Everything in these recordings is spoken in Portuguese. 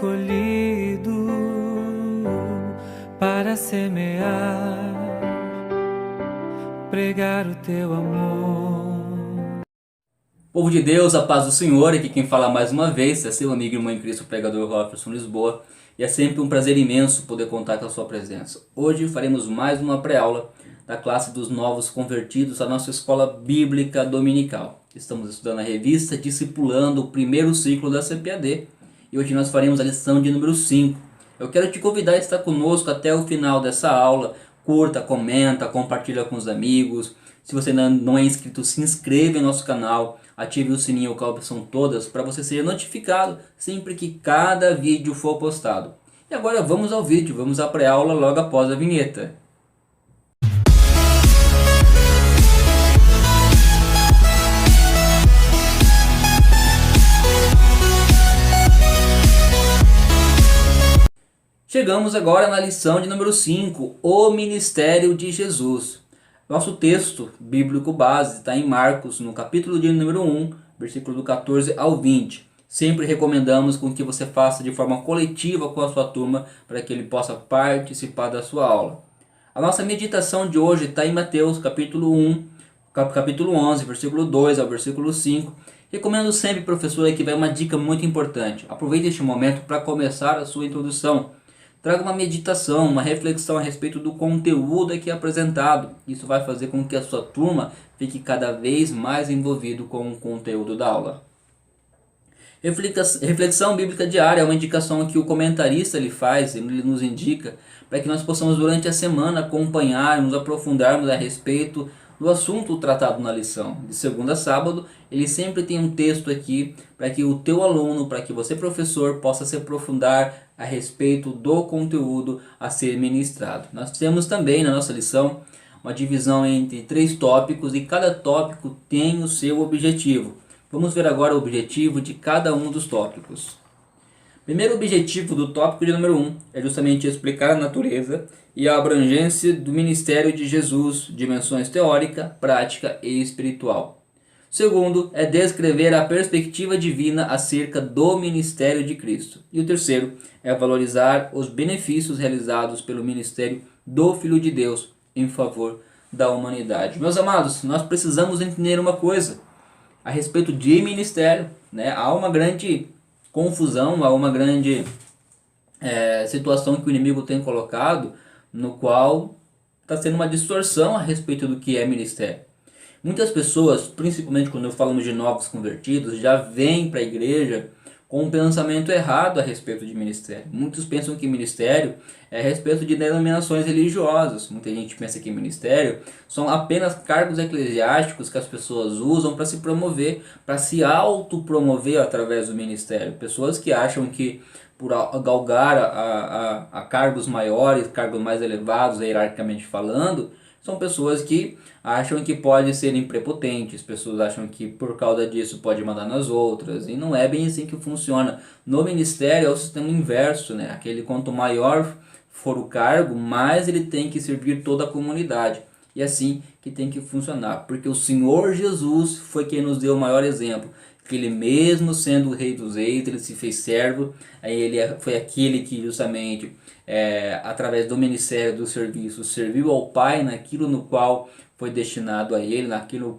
escolhido para semear, pregar o teu amor. Povo de Deus, a paz do Senhor, aqui quem fala mais uma vez é seu amigo e irmão em Cristo, o pregador Roferson Lisboa, e é sempre um prazer imenso poder contar com a sua presença. Hoje faremos mais uma pré-aula da classe dos novos convertidos da nossa escola bíblica dominical. Estamos estudando a revista Discipulando o primeiro ciclo da CPAD e hoje nós faremos a lição de número 5. Eu quero te convidar a estar conosco até o final dessa aula. Curta, comenta, compartilha com os amigos. Se você não é inscrito, se inscreva em nosso canal, ative o sininho com a opção todas para você ser notificado sempre que cada vídeo for postado. E agora vamos ao vídeo, vamos à pré-aula logo após a vinheta. Chegamos agora na lição de número 5, o ministério de Jesus. Nosso texto bíblico base está em Marcos, no capítulo de número 1, versículo do 14 ao 20. Sempre recomendamos com que você faça de forma coletiva com a sua turma para que ele possa participar da sua aula. A nossa meditação de hoje está em Mateus, capítulo 1, capítulo 11, versículo 2 ao versículo 5. Recomendo sempre, professor, que vai uma dica muito importante. Aproveite este momento para começar a sua introdução. Traga uma meditação, uma reflexão a respeito do conteúdo aqui apresentado. Isso vai fazer com que a sua turma fique cada vez mais envolvido com o conteúdo da aula. Reflexão bíblica diária é uma indicação que o comentarista ele faz, ele nos indica, para que nós possamos durante a semana acompanhar, nos aprofundarmos a respeito do assunto tratado na lição. De segunda a sábado, ele sempre tem um texto aqui para que o teu aluno, para que você professor, possa se aprofundar a respeito do conteúdo a ser ministrado. Nós temos também na nossa lição uma divisão entre 3 tópicos e cada tópico tem o seu objetivo. Vamos ver agora o objetivo de cada um dos tópicos. Primeiro objetivo do tópico de número 1 é justamente explicar a natureza e a abrangência do ministério de Jesus, dimensões teórica, prática e espiritual. Segundo é descrever a perspectiva divina acerca do ministério de Cristo. E o terceiro é valorizar os benefícios realizados pelo ministério do Filho de Deus em favor da humanidade. Meus amados, nós precisamos entender uma coisa a respeito de ministério, né? Há uma grande confusão, há uma grande situação que o inimigo tem colocado, no qual está sendo uma distorção a respeito do que é ministério. Muitas pessoas, principalmente quando falamos de novos convertidos, já vêm para a igreja com um pensamento errado a respeito de ministério. Muitos pensam que ministério é a respeito de denominações religiosas. Muita gente pensa que ministério são apenas cargos eclesiásticos que as pessoas usam para se promover, para se autopromover através do ministério. Pessoas que acham que por galgar a cargos maiores, cargos mais elevados, hierarquicamente falando, são pessoas que acham que podem ser prepotentes, pessoas acham que por causa disso pode mandar nas outras, e não é bem assim que funciona. No ministério é o sistema inverso, né? Aquele quanto maior for o cargo, mais ele tem que servir toda a comunidade. E é assim que tem que funcionar, porque o Senhor Jesus foi quem nos deu o maior exemplo, que ele mesmo sendo o rei dos reis, ele se fez servo, aí ele foi aquele que justamente através do ministério do serviço serviu ao Pai naquilo no qual foi destinado a ele, naquilo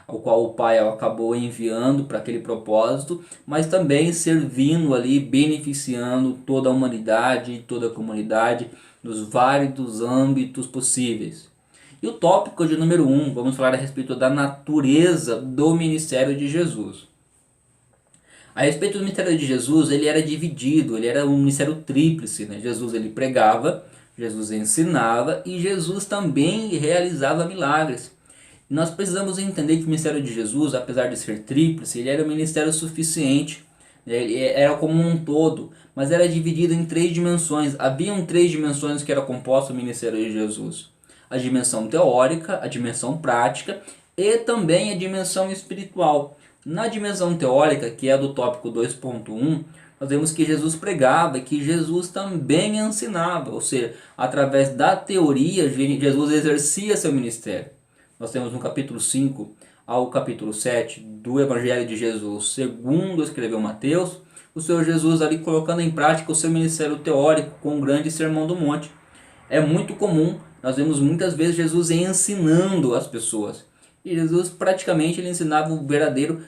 ao qual o Pai acabou enviando para aquele propósito, mas também servindo ali, beneficiando toda a humanidade, toda a comunidade, nos vários âmbitos possíveis. E o tópico de número 1, vamos falar a respeito da natureza do ministério de Jesus. A respeito do ministério de Jesus, ele era dividido, ele era um ministério tríplice, né? Jesus ele pregava, Jesus ensinava e Jesus também realizava milagres. E nós precisamos entender que o ministério de Jesus, apesar de ser tríplice, ele era um ministério suficiente, né? Ele era como um todo, mas era dividido em 3 dimensões. Haviam 3 dimensões que era composto o ministério de Jesus: a dimensão teórica, a dimensão prática e também a dimensão espiritual. Na dimensão teórica, que é do tópico 2.1, nós vemos que Jesus pregava e que Jesus também ensinava, ou seja, através da teoria, Jesus exercia seu ministério. Nós temos no capítulo 5 ao capítulo 7 do Evangelho de Jesus, segundo escreveu Mateus, o Senhor Jesus ali colocando em prática o seu ministério teórico com o grande sermão do monte. É muito comum, nós vemos muitas vezes Jesus ensinando as pessoas. E Jesus praticamente ele ensinava o verdadeiro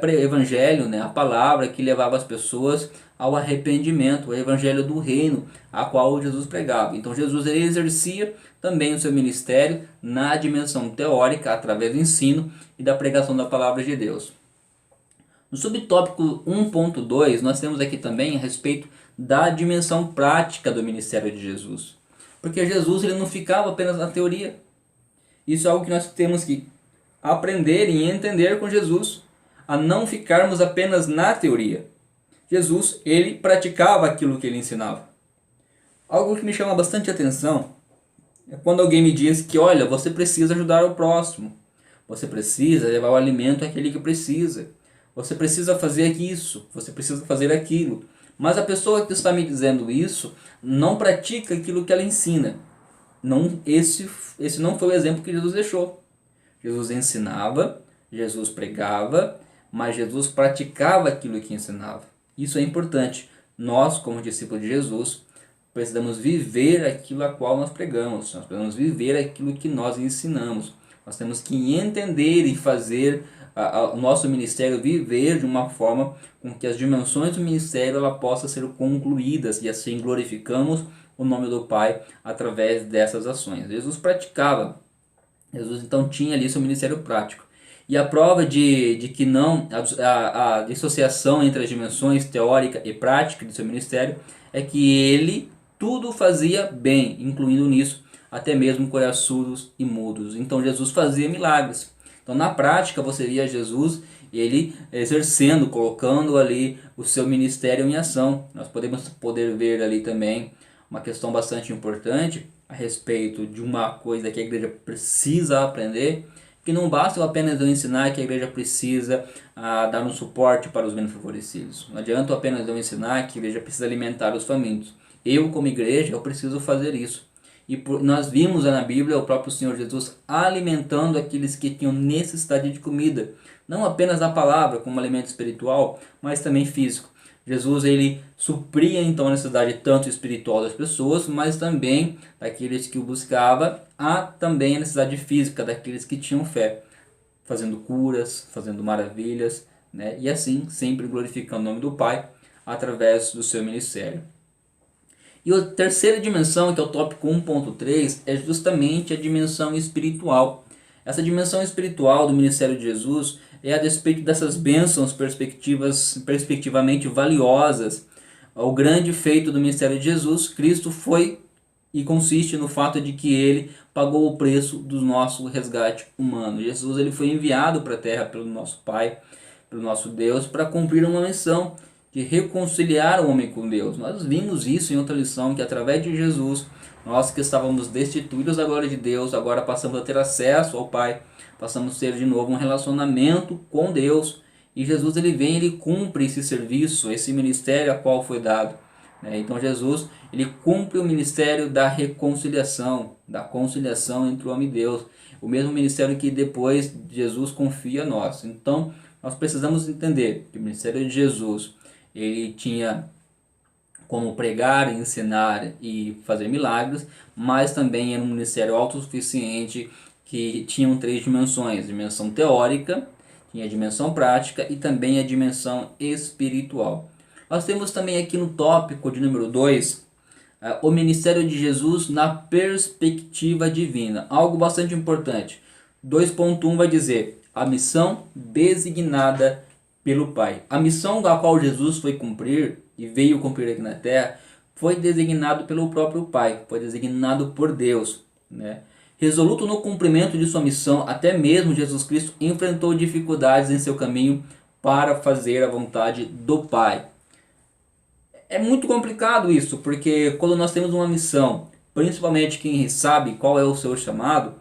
evangelho, né? A palavra que levava as pessoas ao arrependimento, o evangelho do reino, a qual Jesus pregava. Então Jesus ele exercia também o seu ministério na dimensão teórica, através do ensino e da pregação da palavra de Deus. No subtópico 1.2, nós temos aqui também a respeito da dimensão prática do ministério de Jesus. Porque Jesus ele não ficava apenas na teoria. Isso é algo que nós temos que aprender e entender com Jesus, a não ficarmos apenas na teoria. Jesus, ele praticava aquilo que ele ensinava. Algo que me chama bastante atenção é quando alguém me diz que, olha, você precisa ajudar o próximo. Você precisa levar o alimento àquele que precisa. Você precisa fazer isso, você precisa fazer aquilo. Mas a pessoa que está me dizendo isso não pratica aquilo que ela ensina. Não, esse não foi o exemplo que Jesus deixou. Jesus ensinava, Jesus pregava, mas Jesus praticava aquilo que ensinava. Isso é importante. Nós, como discípulos de Jesus, precisamos viver aquilo a qual nós pregamos. Nós precisamos viver aquilo que nós ensinamos. Nós temos que entender e fazer o nosso ministério viver de uma forma com que as dimensões do ministério ela possam ser concluídas e assim glorificamos o nome do Pai através dessas ações. Jesus praticava. Jesus então tinha ali seu ministério prático. E a prova de que não, a dissociação entre as dimensões teórica e prática do seu ministério é que ele tudo fazia bem, incluindo nisso até mesmo curar surdos e mudos. Então Jesus fazia milagres. Então na prática você via Jesus ele exercendo, colocando ali o seu ministério em ação. Nós podemos ver ali também uma questão bastante importante a respeito de uma coisa que a igreja precisa aprender, que não basta apenas eu ensinar que a igreja precisa dar um suporte para os menos favorecidos. Não adianta apenas eu ensinar que a igreja precisa alimentar os famintos. Eu, como igreja, eu preciso fazer isso. E nós vimos na Bíblia o próprio Senhor Jesus alimentando aqueles que tinham necessidade de comida. Não apenas da palavra como alimento espiritual, mas também físico. Jesus ele supria então a necessidade tanto espiritual das pessoas, mas também daqueles que o buscavam, há também a necessidade física daqueles que tinham fé, fazendo curas, fazendo maravilhas, né? E assim sempre glorificando o nome do Pai através do seu ministério. E a terceira dimensão, que é o tópico 1.3, é justamente a dimensão espiritual. Essa dimensão espiritual do ministério de Jesus é a despeito dessas bênçãos perspectivamente valiosas. O grande feito do ministério de Jesus, Cristo foi e consiste no fato de que ele pagou o preço do nosso resgate humano. Jesus ele foi enviado para a terra pelo nosso Pai, pelo nosso Deus, para cumprir uma missão de reconciliar o homem com Deus. Nós vimos isso em outra lição, que através de Jesus, nós que estávamos destituídos da glória de Deus, agora passamos a ter acesso ao Pai, passamos a ter de novo um relacionamento com Deus, e Jesus ele vem, ele cumpre esse serviço, esse ministério a qual foi dado. Então Jesus ele cumpre o ministério da reconciliação, da conciliação entre o homem e Deus, o mesmo ministério que depois Jesus confia a nós. Então nós precisamos entender que o ministério de Jesus ele tinha como pregar, ensinar e fazer milagres, mas também era um ministério autossuficiente que tinha 3 dimensões: dimensão teórica, tinha a dimensão prática e também a dimensão espiritual. Nós temos também aqui no tópico de número 2, o ministério de Jesus na perspectiva divina, algo bastante importante. 2.1 vai dizer a missão designada pelo Pai. A missão da qual Jesus foi cumprir e veio cumprir aqui na terra foi designado pelo próprio Pai, foi designado por Deus, né? Resoluto no cumprimento de sua missão, até mesmo Jesus Cristo enfrentou dificuldades em seu caminho para fazer a vontade do Pai. É muito complicado isso, porque quando nós temos uma missão, principalmente quem sabe qual é o seu chamado,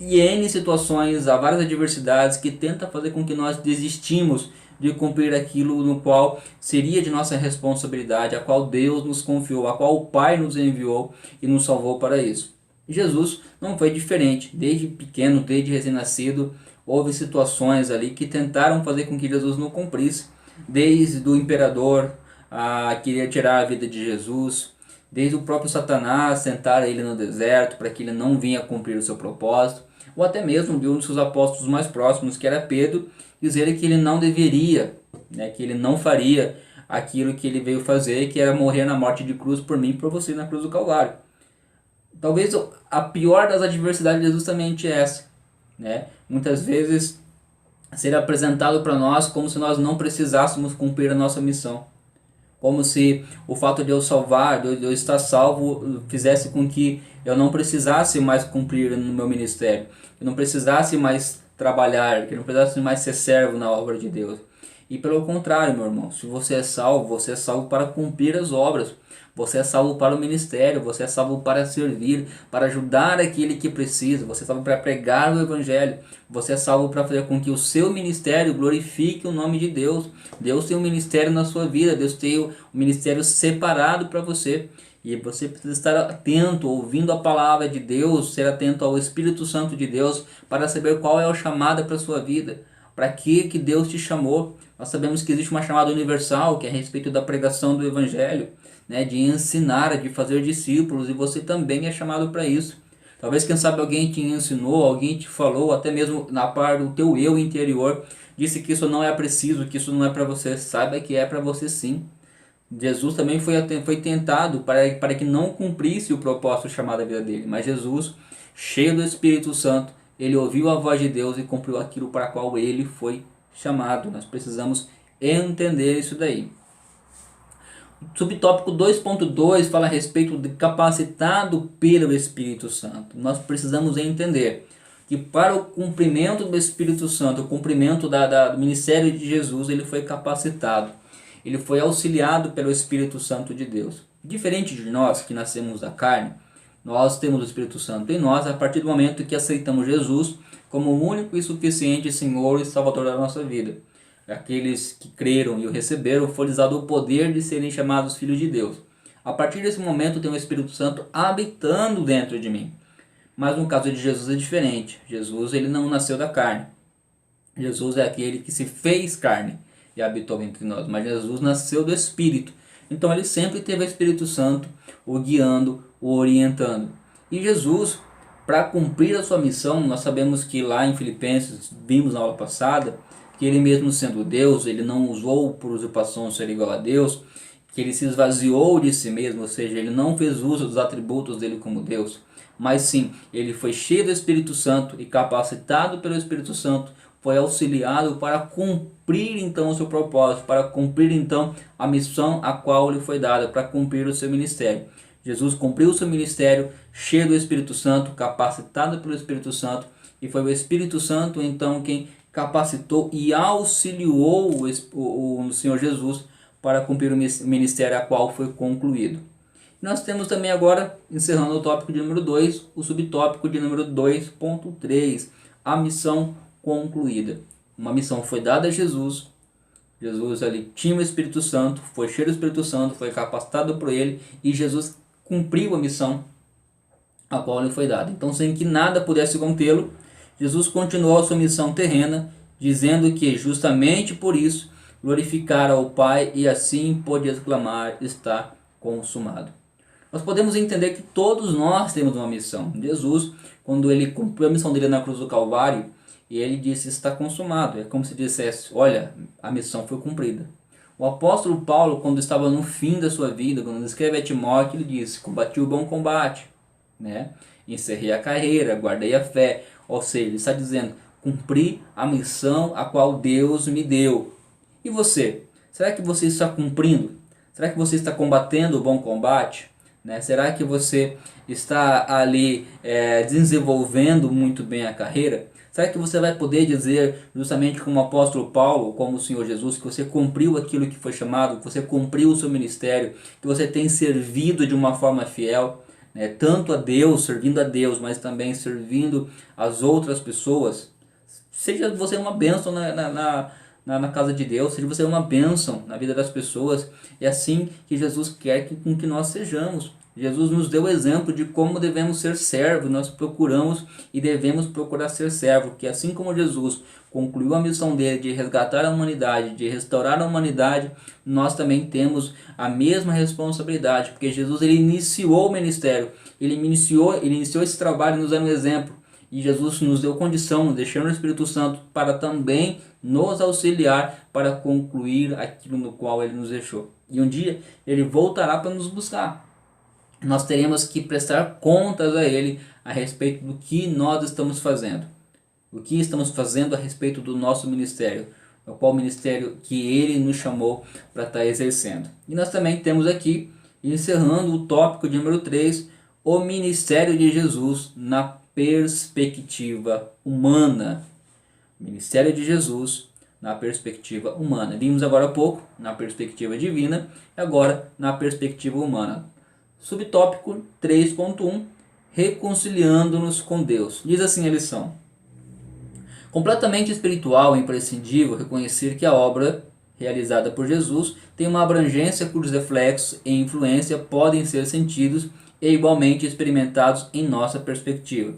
e N situações, há várias adversidades que tentam fazer com que nós desistimos de cumprir aquilo no qual seria de nossa responsabilidade, a qual Deus nos confiou, a qual o Pai nos enviou e nos salvou para isso. Jesus não foi diferente, desde pequeno, desde recém-nascido, houve situações ali que tentaram fazer com que Jesus não cumprisse, desde o imperador a querer tirar a vida de Jesus, desde o próprio Satanás tentar ele no deserto para que ele não vinha cumprir o seu propósito, ou até mesmo de um dos seus apóstolos mais próximos, que era Pedro, dizer que ele não deveria, né, que ele não faria aquilo que ele veio fazer, que era morrer na morte de cruz por mim e por você na cruz do Calvário. Talvez a pior das adversidades é justamente essa, né? Muitas vezes ser apresentado para nós como se nós não precisássemos cumprir a nossa missão. Como se o fato de eu salvar, de eu estar salvo, fizesse com que eu não precisasse mais cumprir no meu ministério, que eu não precisasse mais trabalhar, que eu não precisasse mais ser servo na obra de Deus. E pelo contrário, meu irmão, se você é salvo para cumprir as obras. Você é salvo para o ministério, você é salvo para servir, para ajudar aquele que precisa, você é salvo para pregar o evangelho, você é salvo para fazer com que o seu ministério glorifique o nome de Deus. Deus tem um ministério na sua vida, Deus tem um ministério separado para você. E você precisa estar atento, ouvindo a palavra de Deus, ser atento ao Espírito Santo de Deus, para saber qual é o chamado para a sua vida. Para que Deus te chamou? Nós sabemos que existe uma chamada universal, que é a respeito da pregação do evangelho, né, de ensinar, de fazer discípulos, e você também é chamado para isso. Talvez, quem sabe, alguém te ensinou, alguém te falou, até mesmo na parte do teu eu interior, disse que isso não é preciso, que isso não é para você. Saiba que é para você sim. Jesus também foi tentado para que não cumprisse o propósito chamado à vida dele, mas Jesus, cheio do Espírito Santo, ele ouviu a voz de Deus e cumpriu aquilo para qual ele foi chamado. Nós precisamos entender isso daí. Subtópico 2.2 fala a respeito de capacitado pelo Espírito Santo. Nós precisamos entender que para o cumprimento do Espírito Santo, o cumprimento do ministério de Jesus, ele foi capacitado. Ele foi auxiliado pelo Espírito Santo de Deus. Diferente de nós que nascemos da carne, nós temos o Espírito Santo em nós a partir do momento que aceitamos Jesus como o único e suficiente Senhor e Salvador da nossa vida. Aqueles que creram e o receberam, foi-lhes dado o poder de serem chamados filhos de Deus. A partir desse momento tem o Espírito Santo habitando dentro de mim. Mas no caso de Jesus é diferente. Jesus, ele não nasceu da carne. Jesus é aquele que se fez carne e habitou entre nós. Mas Jesus nasceu do Espírito. Então ele sempre teve o Espírito Santo o guiando, o orientando. E Jesus, para cumprir a sua missão, nós sabemos que lá em Filipenses, vimos na aula passada, que ele mesmo sendo Deus, ele não usou por usurpação ser igual a Deus, que ele se esvaziou de si mesmo, ou seja, ele não fez uso dos atributos dele como Deus, mas sim, ele foi cheio do Espírito Santo e capacitado pelo Espírito Santo, foi auxiliado para cumprir então o seu propósito, para cumprir então a missão a qual lhe foi dada, para cumprir o seu ministério. Jesus cumpriu o seu ministério cheio do Espírito Santo, capacitado pelo Espírito Santo, e foi o Espírito Santo então quem capacitou e auxiliou o Senhor Jesus para cumprir o ministério a qual foi concluído. Nós temos também agora, encerrando o tópico de número 2, o subtópico de número 2.3, a missão concluída. Uma missão foi dada a Jesus, Jesus ali tinha o Espírito Santo, foi cheio do Espírito Santo, foi capacitado por ele, e Jesus cumpriu a missão a qual lhe foi dada. Então, sem que nada pudesse contê-lo, Jesus continuou a sua missão terrena, dizendo que justamente por isso glorificara ao Pai e assim pôde exclamar: está consumado. Nós podemos entender que todos nós temos uma missão. Jesus, quando ele cumpriu a missão dele na cruz do Calvário, ele disse: está consumado. É como se dissesse: olha, a missão foi cumprida. O apóstolo Paulo, quando estava no fim da sua vida, quando ele escreve a Timóteo, ele disse: combati o bom combate, né? Encerrei a carreira, guardei a fé. Ou seja, ele está dizendo: cumpri a missão a qual Deus me deu. E você? Será que você está cumprindo? Será que você está combatendo o bom combate? Né? Será que você está ali desenvolvendo muito bem a carreira? Será que você vai poder dizer, justamente como o apóstolo Paulo, como o Senhor Jesus, que você cumpriu aquilo que foi chamado, que você cumpriu o seu ministério, que você tem servido de uma forma fiel? Tanto a Deus, servindo a Deus, mas também servindo as outras pessoas? Seja você uma bênção na casa de Deus, seja você uma bênção na vida das pessoas. É assim que Jesus quer com que nós sejamos. Jesus nos deu o exemplo de como devemos ser servos, nós procuramos e devemos procurar ser servo, que assim como Jesus concluiu a missão dele de resgatar a humanidade, de restaurar a humanidade, nós também temos a mesma responsabilidade, porque Jesus ele iniciou o ministério, ele iniciou esse trabalho nos dando um exemplo, e Jesus nos deu condição, deixando o Espírito Santo para também nos auxiliar para concluir aquilo no qual ele nos deixou. E um dia ele voltará para nos buscar. Nós teremos que prestar contas a ele a respeito do que nós estamos fazendo. O que estamos fazendo a respeito do nosso ministério, o qual ministério que ele nos chamou para estar exercendo. E nós também temos aqui, encerrando o tópico de número 3, o ministério de Jesus na perspectiva humana. Ministério de Jesus na perspectiva humana. Vimos agora há pouco na perspectiva divina e agora na perspectiva humana. Subtópico 3.1, reconciliando-nos com Deus. Diz assim a lição: completamente espiritual e imprescindível reconhecer que a obra realizada por Jesus tem uma abrangência cujos reflexos e influência podem ser sentidos e igualmente experimentados em nossa perspectiva.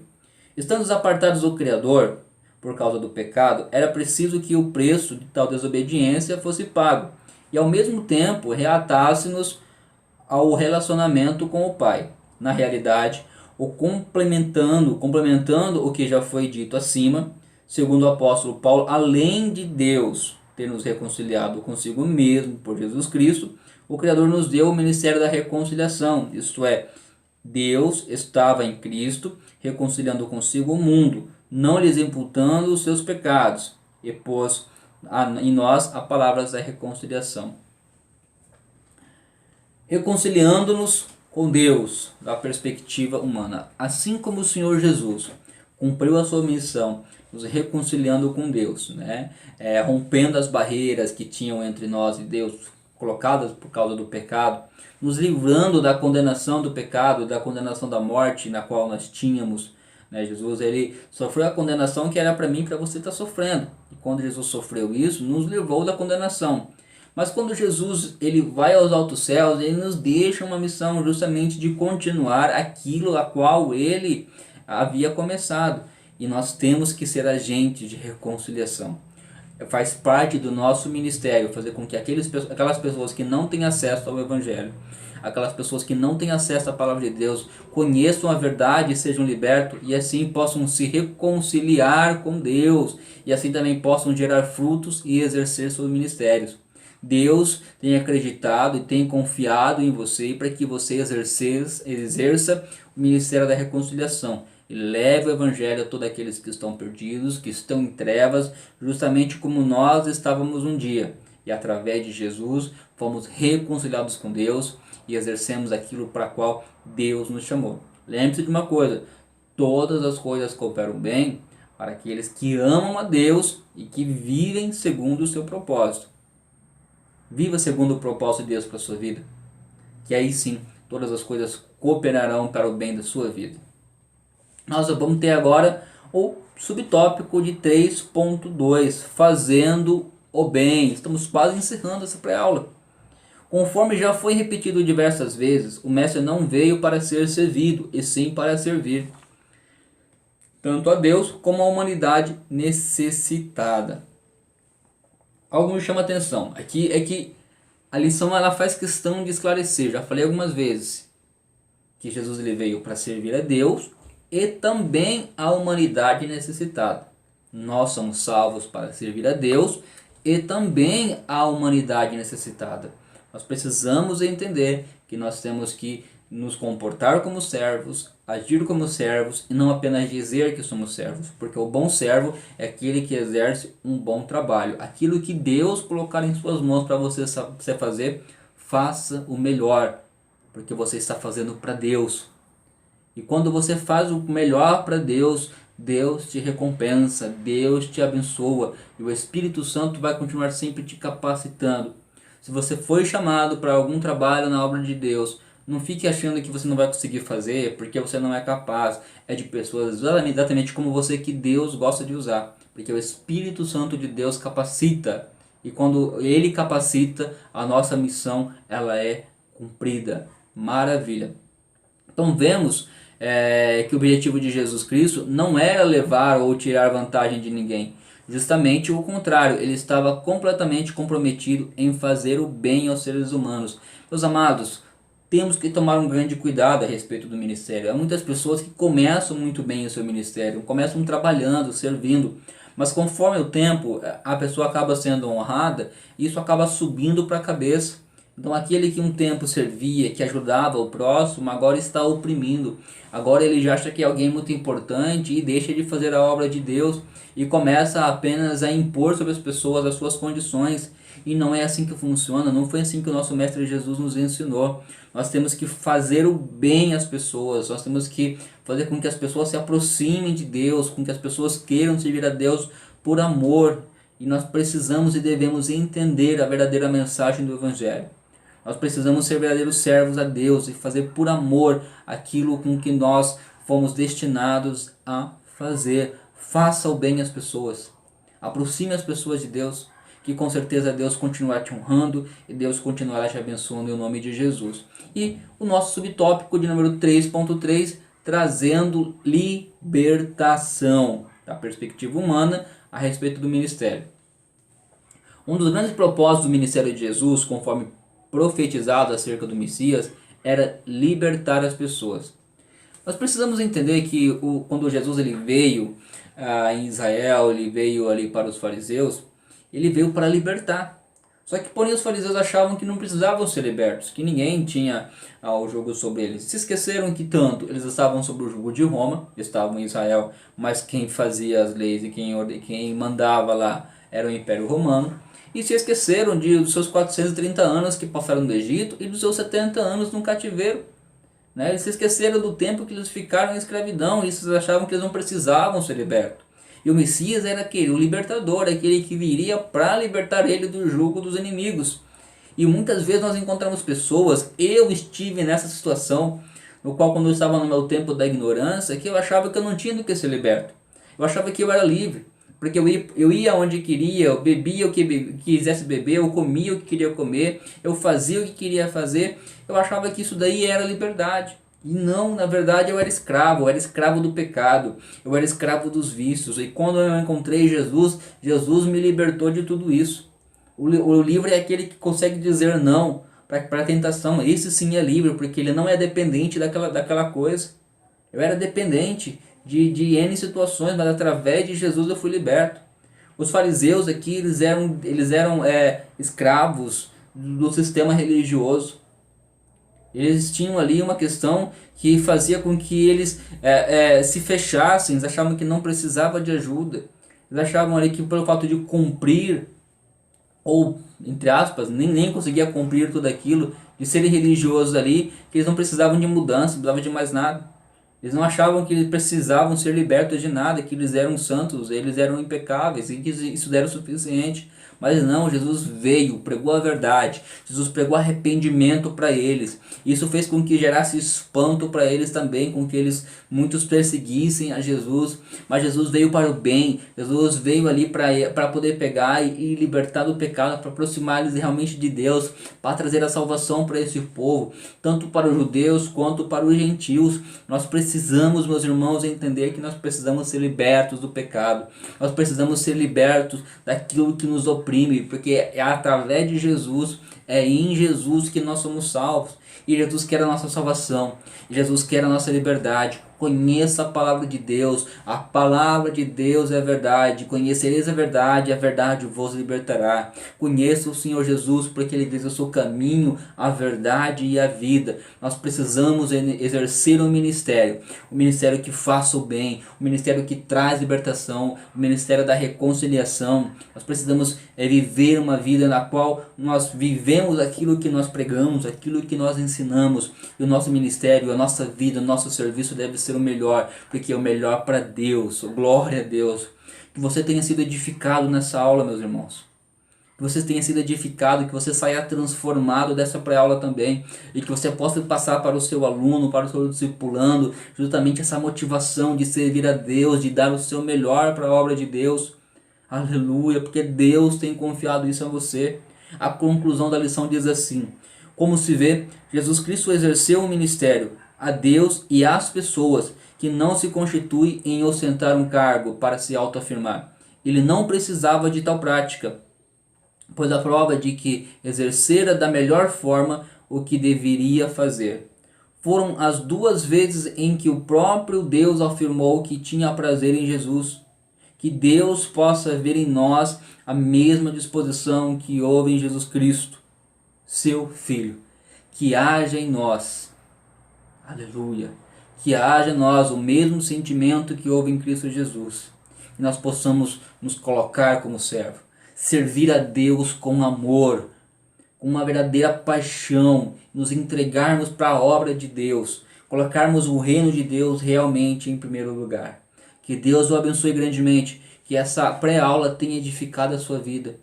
Estando apartados do Criador por causa do pecado, era preciso que o preço de tal desobediência fosse pago e ao mesmo tempo reatasse-nos ao relacionamento com o Pai. Na realidade, complementando o que já foi dito acima, segundo o apóstolo Paulo, além de Deus ter nos reconciliado consigo mesmo por Jesus Cristo, o Criador nos deu o ministério da reconciliação, isto é, Deus estava em Cristo reconciliando consigo o mundo, não lhes imputando os seus pecados, e pôs em nós a palavra da reconciliação. Reconciliando-nos com Deus da perspectiva humana, assim como o Senhor Jesus cumpriu a sua missão, nos reconciliando com Deus, rompendo as barreiras que tinham entre nós e Deus, colocadas por causa do pecado, nos livrando da condenação do pecado, da condenação da morte na qual nós tínhamos. Jesus ele sofreu a condenação que era para mim e para você estar sofrendo. E quando Jesus sofreu isso, nos livrou da condenação. Mas quando Jesus ele vai aos altos céus, ele nos deixa uma missão justamente de continuar aquilo a qual ele havia começado. E nós temos que ser agentes de reconciliação. Faz parte do nosso ministério fazer com que aquelas pessoas que não têm acesso ao Evangelho, aquelas pessoas que não têm acesso à palavra de Deus, conheçam a verdade e sejam libertos, e assim possam se reconciliar com Deus, e assim também possam gerar frutos e exercer seus ministérios. Deus tem acreditado e tem confiado em você para que você exerça o ministério da reconciliação. E leve o Evangelho a todos aqueles que estão perdidos, que estão em trevas, justamente como nós estávamos um dia. E através de Jesus fomos reconciliados com Deus e exercemos aquilo para qual Deus nos chamou. Lembre-se de uma coisa: todas as coisas cooperam bem para aqueles que amam a Deus e que vivem segundo o seu propósito. Viva segundo o propósito de Deus para a sua vida, que aí sim todas as coisas cooperarão para o bem da sua vida. Nós vamos ter agora o subtópico de 3.2, fazendo o bem. Estamos quase encerrando essa pré-aula. Conforme já foi repetido diversas vezes, o mestre não veio para ser servido, e sim para servir, tanto a Deus como a humanidade necessitada. Algo me chama a atenção aqui é que a lição ela faz questão de esclarecer. Já falei algumas vezes que Jesus ele veio para servir a Deus e também a humanidade necessitada. Nós somos salvos para servir a Deus e também a humanidade necessitada. Nós precisamos entender que nós temos que nos comportar como servos, agir como servos e não apenas dizer que somos servos, porque o bom servo é aquele que exerce um bom trabalho. Aquilo que Deus colocar em suas mãos para você fazer, faça o melhor, porque você está fazendo para Deus. E quando você faz o melhor para Deus, Deus te recompensa, Deus te abençoa e o Espírito Santo vai continuar sempre te capacitando. Se você foi chamado para algum trabalho na obra de Deus, não fique achando que você não vai conseguir fazer porque você não é capaz. É de pessoas exatamente como você que Deus gosta de usar, porque o Espírito Santo de Deus capacita E quando Ele capacita, a nossa missão ela é cumprida. Maravilha. Então vemos que o objetivo de Jesus Cristo não era levar ou tirar vantagem de ninguém. Justamente o contrário, ele estava completamente comprometido em fazer o bem aos seres humanos. Meus amados, temos que tomar um grande cuidado a respeito do ministério. Há muitas pessoas que começam muito bem o seu ministério, começam trabalhando, servindo, mas conforme o tempo a pessoa acaba sendo honrada e isso acaba subindo para a cabeça. Então aquele que um tempo servia, que ajudava o próximo, agora está oprimindo. Agora ele já acha que é alguém muito importante e deixa de fazer a obra de Deus e começa apenas a impor sobre as pessoas as suas condições. E não é assim que funciona, não foi assim que o nosso Mestre Jesus nos ensinou. Nós temos que fazer o bem às pessoas, nós temos que fazer com que as pessoas se aproximem de Deus, com que as pessoas queiram servir a Deus por amor. E nós precisamos e devemos entender a verdadeira mensagem do Evangelho. Nós precisamos ser verdadeiros servos a Deus e fazer por amor aquilo com que nós fomos destinados a fazer. Faça o bem às pessoas. Aproxime as pessoas de Deus, que com certeza Deus continuará te honrando e Deus continuará te abençoando em nome de Jesus. E o nosso subtópico de número 3.3, trazendo libertação da perspectiva humana a respeito do ministério. Um dos grandes propósitos do ministério de Jesus, conforme profetizado acerca do Messias, era libertar as pessoas. Nós precisamos entender que quando Jesus ele veio em Israel, ele veio ali para os fariseus, ele veio para libertar. Só que porém os fariseus achavam que não precisavam ser libertos, que ninguém tinha o jugo sobre eles. Se esqueceram que tanto eles estavam sob o jugo de Roma, estavam em Israel, mas quem fazia as leis e quem mandava lá era o Império Romano. E se esqueceram dos seus 430 anos que passaram no Egito e dos seus 70 anos no cativeiro. Eles se esqueceram do tempo que eles ficaram em escravidão e eles achavam que eles não precisavam ser libertos. E o Messias era aquele, o libertador, aquele que viria para libertar ele do jugo dos inimigos. E muitas vezes nós encontramos pessoas, eu estive nessa situação, no qual quando eu estava no meu tempo da ignorância, que eu achava que eu não tinha do que ser liberto. Eu achava que eu era livre. Porque eu ia onde queria, eu bebia o que quisesse beber, eu comia o que queria comer, eu fazia o que queria fazer. Eu achava que isso daí era liberdade. E não, na verdade eu era escravo do pecado, eu era escravo dos vícios. E quando eu encontrei Jesus, Jesus me libertou de tudo isso. O livre é aquele que consegue dizer não para a tentação. Esse sim é livre, porque ele não é dependente daquela coisa. Eu era dependente de N situações, mas através de Jesus eu fui liberto. Os fariseus aqui, eles eram escravos do sistema religioso. Eles tinham ali uma questão que fazia com que eles se fechassem, eles achavam que não precisava de ajuda. Eles achavam ali que pelo fato de cumprir, ou entre aspas, nem conseguia cumprir tudo aquilo, de serem religiosos ali, que eles não precisavam de mudança, não precisavam de mais nada. Eles não achavam que eles precisavam ser libertos de nada, que eles eram santos, eles eram impecáveis e que isso era o suficiente. Mas não, Jesus veio, pregou a verdade, Jesus pregou arrependimento para eles. Isso fez com que gerasse espanto para eles também, com que muitos perseguissem a Jesus. Mas Jesus veio para o bem, Jesus veio ali para poder pegar e libertar do pecado, para aproximar eles realmente de Deus, para trazer a salvação para esse povo, tanto para os judeus quanto para os gentios. Nós precisamos, meus irmãos, entender que nós precisamos ser libertos do pecado, nós precisamos ser libertos daquilo que nos oprime, porque é através de Jesus, é em Jesus que nós somos salvos. E Jesus quer a nossa salvação, Jesus quer a nossa liberdade. Conheça a palavra de Deus, a palavra de Deus é a verdade. Conhecereis a verdade vos libertará. Conheça o Senhor Jesus, porque Ele diz: eu sou o caminho, a verdade e a vida. Nós precisamos exercer um ministério que faça o bem, um ministério que traz libertação, o ministério da reconciliação. Nós precisamos viver uma vida na qual nós vivemos aquilo que nós pregamos, aquilo que nós ensinamos. E o nosso ministério, a nossa vida, o nosso serviço deve ser o melhor, porque é o melhor para Deus. Glória a Deus. Que você tenha sido edificado nessa aula, meus irmãos. Que você tenha sido edificado, que você saia transformado dessa pré-aula também, e que você possa passar para o seu aluno, para o seu discipulando, justamente essa motivação de servir a Deus, de dar o seu melhor para a obra de Deus. Aleluia, porque Deus tem confiado isso a você. A conclusão da lição diz assim: como se vê, Jesus Cristo exerceu um ministério a Deus e às pessoas que não se constitui em ostentar um cargo para se autoafirmar. Ele não precisava de tal prática, pois a prova de que exercera da melhor forma o que deveria fazer. Foram as duas vezes em que o próprio Deus afirmou que tinha prazer em Jesus. Que Deus possa ver em nós a mesma disposição que houve em Jesus Cristo, seu Filho. Que haja em nós, aleluia, que haja em nós o mesmo sentimento que houve em Cristo Jesus. Que nós possamos nos colocar como servo, servir a Deus com amor, com uma verdadeira paixão, nos entregarmos para a obra de Deus, colocarmos o reino de Deus realmente em primeiro lugar. Que Deus o abençoe grandemente, que essa pré-aula tenha edificado a sua vida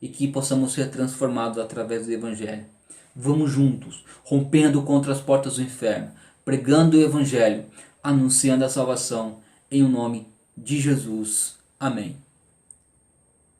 e que possamos ser transformados através do Evangelho. Vamos juntos, rompendo contra as portas do inferno, pregando o Evangelho, anunciando a salvação, em o nome de Jesus. Amém.